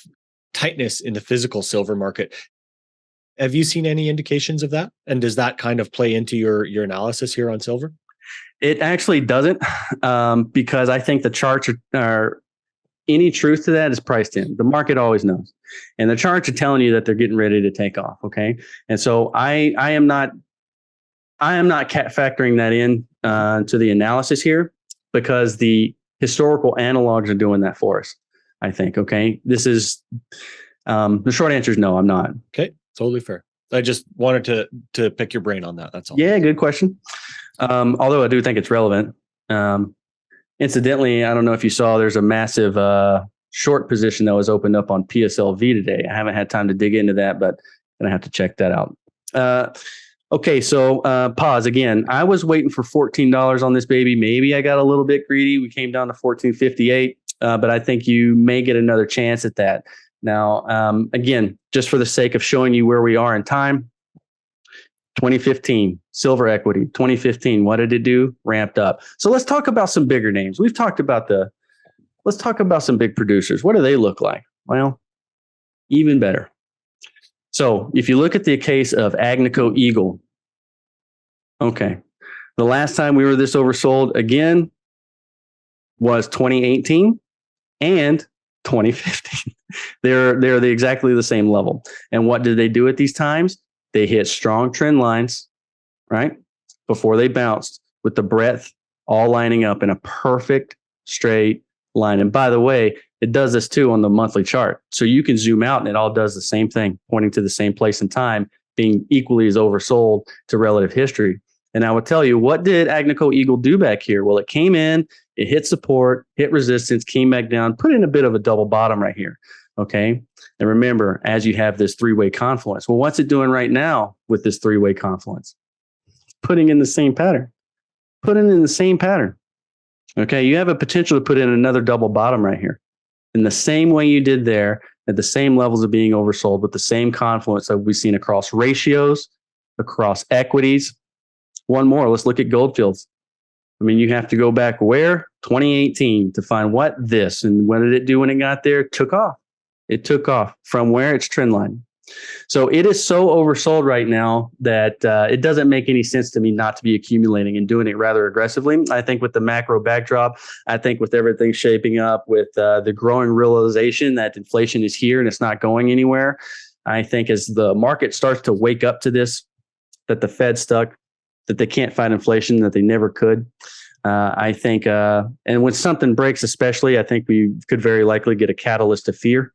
tightness in the physical silver market. Have you seen any indications of that? And does that kind of play into your analysis here on silver? It actually doesn't, because I think the charts are any truth to that is priced in. The market always knows. And the charts are telling you that they're getting ready to take off. Okay. And so I am not factoring that in to the analysis here, because the historical analogs are doing that for us, I think. Okay. This is the short answer is no, I'm not. Okay. Totally fair. I just wanted to pick your brain on that. That's all. Yeah. Good question. Although I do think it's relevant. Incidentally, I don't know if you saw, there's a massive short position that was opened up on PSLV today. I haven't had time to dig into that, but I'm going to have to check that out. Okay, so pause again. I was waiting for $14 on this baby. Maybe I got a little bit greedy. We came down to $14.58, but I think you may get another chance at that. Now, again, just for the sake of showing you where we are in time, 2015, silver equity, 2015, what did it do? Ramped up. So let's talk about some bigger names. Let's talk about some big producers. What do they look like? Well, even better. So if you look at the case of Agnico Eagle, okay, the last time we were this oversold again was 2018 and 2015. They're exactly the same level. And what did they do at these times? They hit strong trend lines, right? Before they bounced, with the breadth all lining up in a perfect straight line. And by the way, it does this too on the monthly chart. So you can zoom out and it all does the same thing, pointing to the same place in time, being equally as oversold to relative history. And I would tell you, what did Agnico Eagle do back here? Well, it came in, it hit support, hit resistance, came back down, put in a bit of a double bottom right here. Okay. And remember, as you have this three-way confluence, well, what's it doing right now with this three-way confluence? Putting in the same pattern. Putting in the same pattern. Okay. You have a potential to put in another double bottom right here in the same way you did there, at the same levels of being oversold, with the same confluence that we've seen across ratios, across equities. One more. Let's look at Goldfields. I mean, you have to go back where? 2018 to find what? This. And what did it do when it got there? It took off. It took off from where? It's trend line. So it is so oversold right now that it doesn't make any sense to me not to be accumulating and doing it rather aggressively. I think with the macro backdrop, I think with everything shaping up, with the growing realization that inflation is here and it's not going anywhere, I think as the market starts to wake up to this, that the Fed's stuck, that they can't fight inflation, that they never could. I think, and when something breaks especially, I think we could very likely get a catalyst to fear.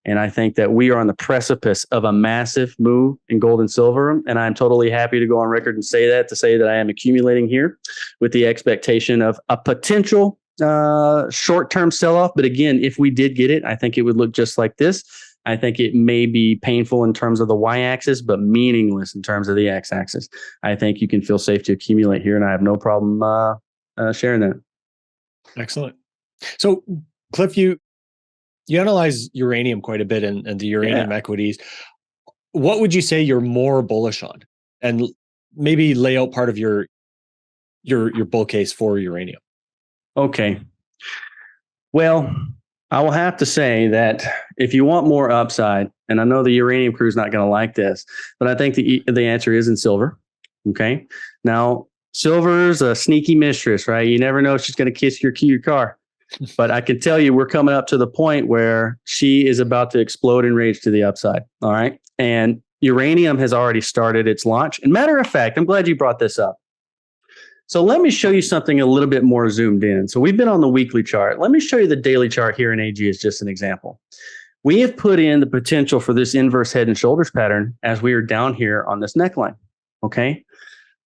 And I think that we are on the precipice of a massive move in gold and silver. And I'm totally happy to go on record and say that, I am accumulating here with the expectation of a potential short-term sell-off. But again, if we did get it, I think it would look just like this. I think it may be painful in terms of the y-axis, but meaningless in terms of the x-axis. I think you can feel safe to accumulate here, and I have no problem sharing that. Excellent. So, Cliff, you analyze uranium quite a bit and the uranium equities. What would you say you're more bullish on? And maybe lay out part of your bull case for uranium. Okay. Well, I will have to say that if you want more upside, and I know the uranium crew is not going to like this, but I think the answer is in silver. Okay. Now, silver's a sneaky mistress, right? You never know if she's going to kiss your car. But I can tell you we're coming up to the point where she is about to explode in rage to the upside. All right. And uranium has already started its launch. And matter of fact, I'm glad you brought this up. So let me show you something a little bit more zoomed in. So we've been on the weekly chart. Let me show you the daily chart here in AG as just an example. We have put in the potential for this inverse head and shoulders pattern as we are down here on this neckline. Okay.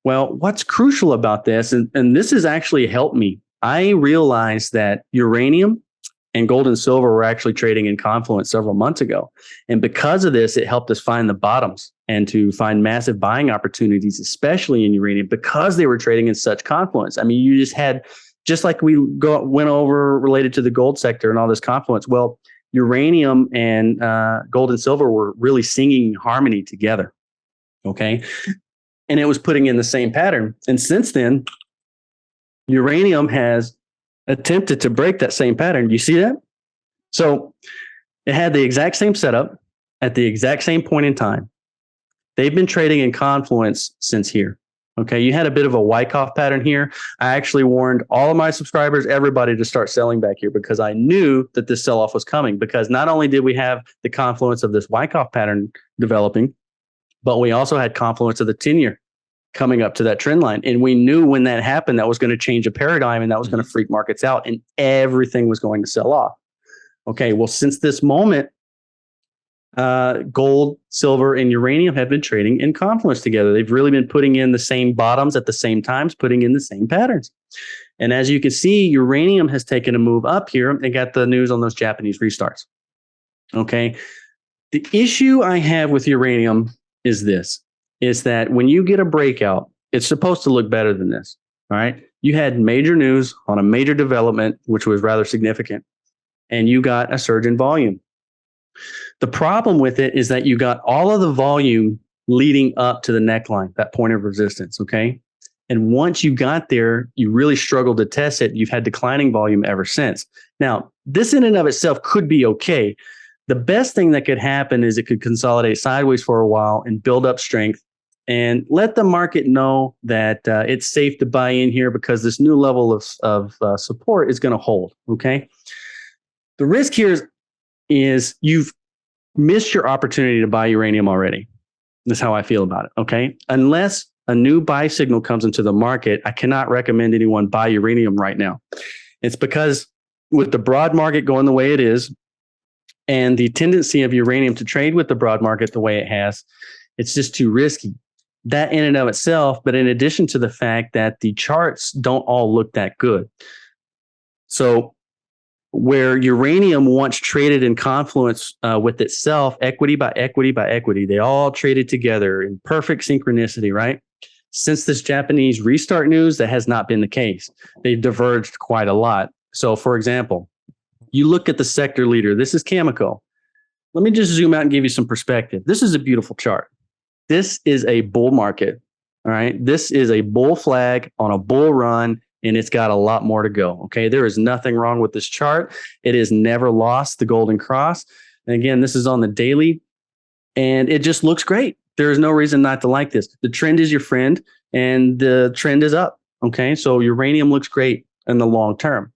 Well, what's crucial about this, and this has actually helped me. I realized that uranium and gold and silver were actually trading in confluence several months ago. And because of this, it helped us find the bottoms and to find massive buying opportunities, especially in uranium, because they were trading in such confluence. I mean, you just had, just like we went over related to the gold sector and all this confluence. Well, uranium and gold and silver were really singing harmony together. Okay. And it was putting in the same pattern. And since then, uranium has attempted to break that same pattern. You see that? So it had the exact same setup at the exact same point in time. They've been trading in confluence since here. Okay. You had a bit of a Wyckoff pattern here. I actually warned all of my subscribers, everybody, to start selling back here because I knew that this sell-off was coming, because not only did we have the confluence of this Wyckoff pattern developing, but we also had confluence of the 10-year coming up to that trend line. And we knew when that happened, that was going to change a paradigm and that was going to freak markets out and everything was going to sell off. Okay. Well, since this moment, gold, silver, and uranium have been trading in confluence together. They've really been putting in the same bottoms at the same times, putting in the same patterns. And as you can see, uranium has taken a move up here and got the news on those Japanese restarts. Okay. The issue I have with uranium is this, is that when you get a breakout, it's supposed to look better than this. All right. You had major news on a major development, which was rather significant, and you got a surge in volume. The problem with it is that you got all of the volume leading up to the neckline, that point of resistance. Okay. And once you got there, you really struggled to test it. You've had declining volume ever since. Now, this in and of itself could be okay. The best thing that could happen is it could consolidate sideways for a while and build up strength and let the market know that it's safe to buy in here because this new level of support is going to hold. Okay. The risk here is you've missed your opportunity to buy uranium already. That's how I feel about it. Okay. Unless a new buy signal comes into the market, I cannot recommend anyone buy uranium right now. It's because with the broad market going the way it is and the tendency of uranium to trade with the broad market the way it has, it's just too risky. That in and of itself, but in addition to the fact that the charts don't all look that good. So where uranium once traded in confluence with itself, equity by equity by equity. They all traded together in perfect synchronicity, right? Since this Japanese restart news, that has not been the case. They've diverged quite a lot. So, for example, you look at the sector leader. This is Cameco. Let me just zoom out and give you some perspective. This is a beautiful chart. This is a bull market. All right. This is a bull flag on a bull run, and it's got a lot more to go. Okay. There is nothing wrong with this chart. It has never lost the golden cross. And again, this is on the daily, and it just looks great. There is no reason not to like this. The trend is your friend, and the trend is up. Okay. So uranium looks great in the long term.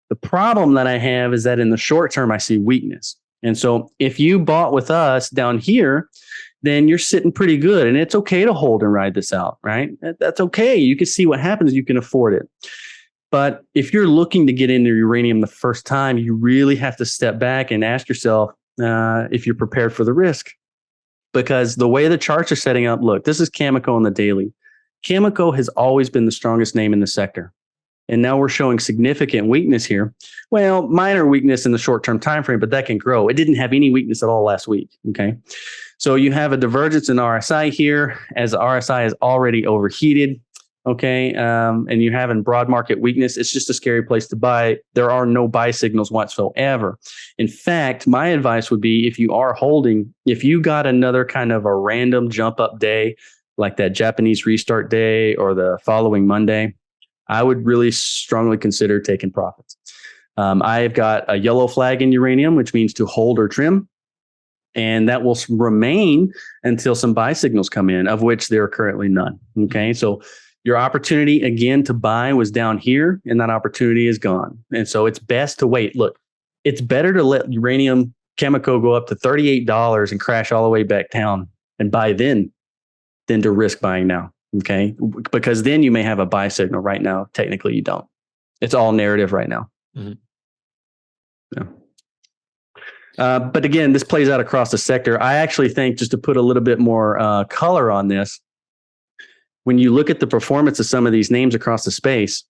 The problem that I have is that in the short term, I see weakness. And so if you bought with us down here, then you're sitting pretty good, and it's okay to hold and ride this out, right? That's okay. You can see what happens. You can afford it. But if you're looking to get into uranium the first time, you really have to step back and ask yourself if you're prepared for the risk. Because the way the charts are setting up, look, this is Cameco on the daily. Cameco has always been the strongest name in the sector. And now we're showing significant weakness here. Well, minor weakness in the short-term time frame, but that can grow. It didn't have any weakness at all last week. Okay. So you have a divergence in RSI here, as the RSI is already overheated. Okay. And you have in broad market weakness. It's just a scary place to buy. There are no buy signals whatsoever. In fact, my advice would be, if you are holding, if you got another kind of a random jump up day, like that Japanese restart day or the following Monday, I would really strongly consider taking profits. I've got a yellow flag in uranium, which means to hold or trim. And that will remain until some buy signals come in, of which there are currently none. Okay. So your opportunity again to buy was down here, and that opportunity is gone. And so it's best to wait. Look, it's better to let uranium Cameco go up to $38 and crash all the way back down and buy then than to risk buying now. Okay. Because then you may have a buy signal. Right now, technically you don't. It's all narrative right now. Mm-hmm. Yeah. But again, this plays out across the sector. I actually think, just to put a little bit more color on this, when you look at the performance of some of these names across the space,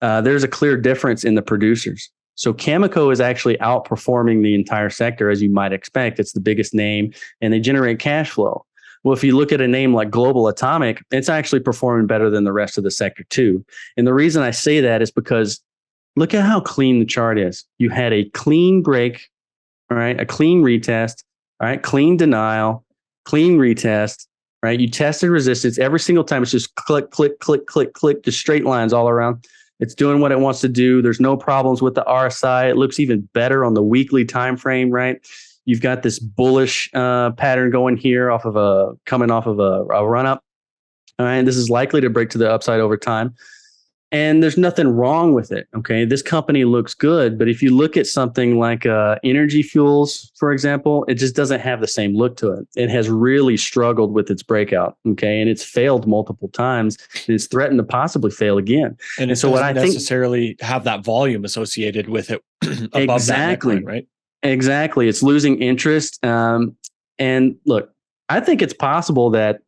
there's a clear difference in the producers. So Cameco is actually outperforming the entire sector, as you might expect. It's the biggest name, and they generate cash flow. Well, if you look at a name like Global Atomic, it's actually performing better than the rest of the sector too. And the reason I say that is because look at how clean the chart is. You had a clean break, all right, a clean retest, all right, clean denial, clean retest, right? You tested resistance every single time. It's just click, click, click, click, click, just straight lines all around. It's doing what it wants to do. There's no problems with the RSI. It looks even better on the weekly time frame, right? You've got this bullish pattern going here coming off of a run up. All right. This is likely to break to the upside over time. And there's nothing wrong with it. Okay. This company looks good. But if you look at something like Energy Fuels, for example, it just doesn't have the same look to it. It has really struggled with its breakout. Okay. And it's failed multiple times. And it's threatened to possibly fail again. And so what I think necessarily have that volume associated with it above exactly. That neckline, right? Exactly. It's losing interest. And look, I think it's possible that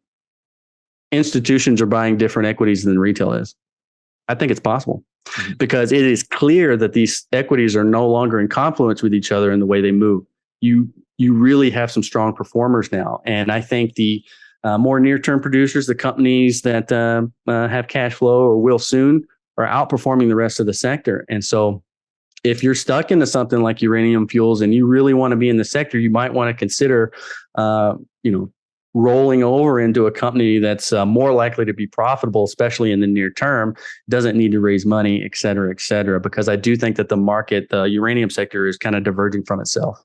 institutions are buying different equities than retail is. I think it's possible because it is clear that these equities are no longer in confluence with each other in the way they move. You really have some strong performers now. And I think the more near-term producers, the companies that have cash flow or will soon, are outperforming the rest of the sector. And so if you're stuck into something like uranium fuels and you really want to be in the sector, you might want to consider, rolling over into a company that's more likely to be profitable, especially in the near term, doesn't need to raise money, et cetera, because I do think that the market, the uranium sector, is kind of diverging from itself.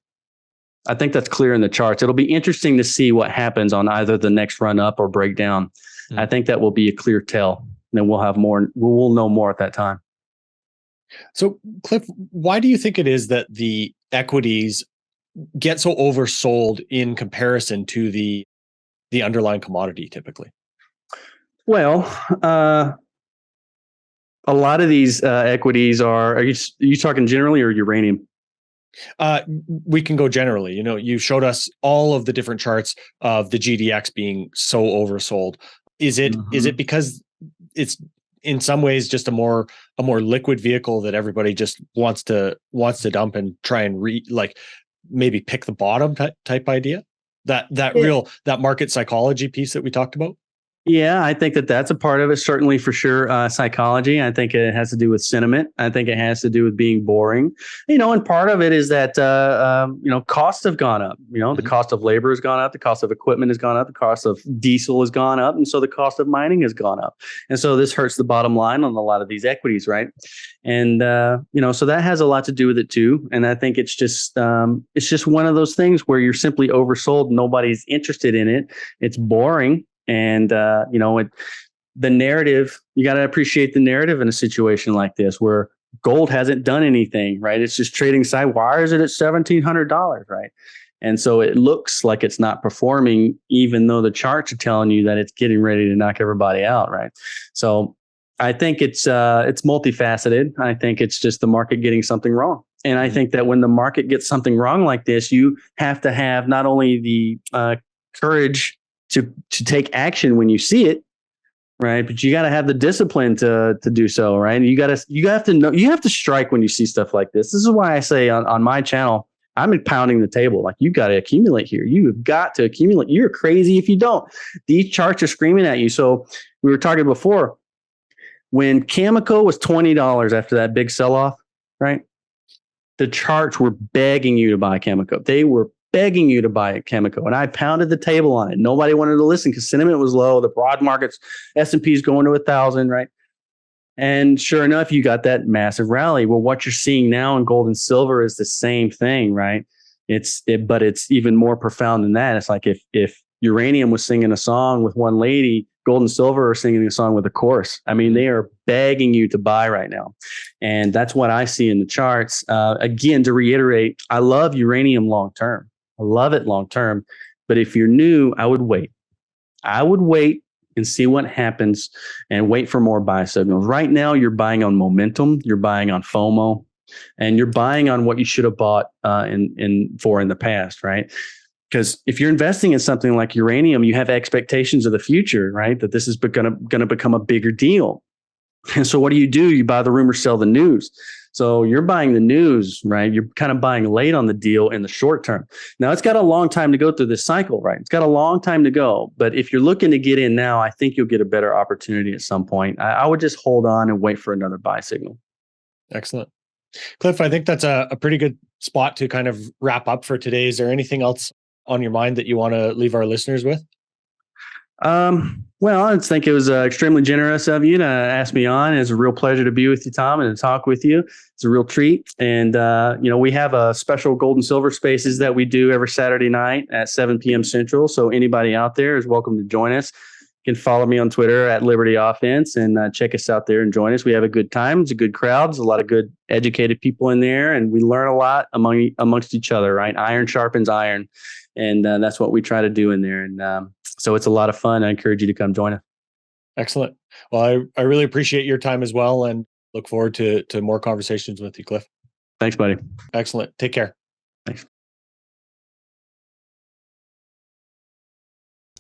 I think that's clear in the charts. It'll be interesting to see what happens on either the next run up or breakdown. Mm-hmm. I think that will be a clear tell. And then we'll know more at that time. So, Cliff, why do you think it is that the equities get so oversold in comparison to the underlying commodity typically? Well, a lot of these equities are you talking generally or uranium? We can go generally. You showed us all of the different charts of the GDX being so oversold. Is it because it's in some ways just a more liquid vehicle that everybody just wants to dump and try and maybe pick the bottom type idea? That market psychology piece that we talked about? Yeah, I think that that's a part of it, certainly for sure. Psychology. I think it has to do with sentiment. I think it has to do with being boring, and part of it is that, costs have gone up. The cost of labor has gone up. The cost of equipment has gone up. The cost of diesel has gone up. And so the cost of mining has gone up. And so this hurts the bottom line on a lot of these equities, right? And, so that has a lot to do with it too. And I think it's just one of those things where you're simply oversold. Nobody's interested in it. It's boring. And, the narrative, you got to appreciate the narrative in a situation like this where gold hasn't done anything, right? It's just trading side. Why is it at $1,700, right? And so it looks like it's not performing, even though the charts are telling you that it's getting ready to knock everybody out, right? So I think it's multifaceted. I think it's just the market getting something wrong. And I think that when the market gets something wrong like this, you have to have not only the courage to take action when you see it, right? But you got to have the discipline to do so, right? And you have to know, you have to strike when you see stuff like this. This is why I say on my channel, I'm pounding the table. Like, you got to accumulate here. You have got to accumulate. You're crazy if you don't. These charts are screaming at you. So we were talking before, when Cameco was $20 after that big sell-off, right? The charts were begging you to buy Cameco. They were begging you to buy Cameco, and I pounded the table on it. Nobody wanted to listen because sentiment was low. The broad markets, S&P's going to 1,000, right? And sure enough, you got that massive rally. Well, what you're seeing now in gold and silver is the same thing, right? But it's even more profound than that. It's like if Uranium was singing a song with one lady, gold and silver are singing a song with a chorus. I mean, they are begging you to buy right now. And that's what I see in the charts. Again, to reiterate, I love uranium long-term. I love it long-term. But if you're new, I would wait. I would wait and see what happens and wait for more buy signals. Right now, you're buying on momentum. You're buying on FOMO. And you're buying on what you should have bought in the past, right? Because if you're investing in something like uranium, you have expectations of the future, right? That this is going to become a bigger deal. And so what do? You buy the rumor, sell the news. So you're buying the news, right? You're kind of buying late on the deal in the short term. Now, it's got a long time to go through this cycle, right? It's got a long time to go. But if you're looking to get in now, I think you'll get a better opportunity at some point. I would just hold on and wait for another buy signal. Excellent. Cliff, I think that's a pretty good spot to kind of wrap up for today. Is there anything else on your mind that you want to leave our listeners with? Well, I think it was extremely generous of you to ask me on. It's a real pleasure to be with you, Tom, and to talk with you. It's a real treat. And, we have a special gold and silver spaces that we do every Saturday night at 7 p.m. Central. So anybody out there is welcome to join us. You can follow me on Twitter at Liberty Offense and check us out there and join us. We have a good time. It's a good crowd. There's a lot of good educated people in there, and we learn a lot amongst each other, right? Iron sharpens iron. And that's what we try to do in there. And so it's a lot of fun. I encourage you to come join us. Excellent. Well, I really appreciate your time as well, and look forward to more conversations with you, Cliff. Thanks, buddy. Excellent. Take care. Thanks.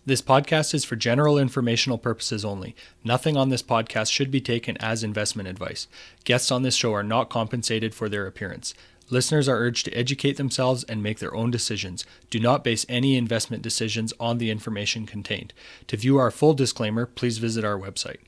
This podcast is for general informational purposes only. Nothing on this podcast should be taken as investment advice. Guests on this show are not compensated for their appearance. Listeners are urged to educate themselves and make their own decisions. Do not base any investment decisions on the information contained. To view our full disclaimer, please visit our website.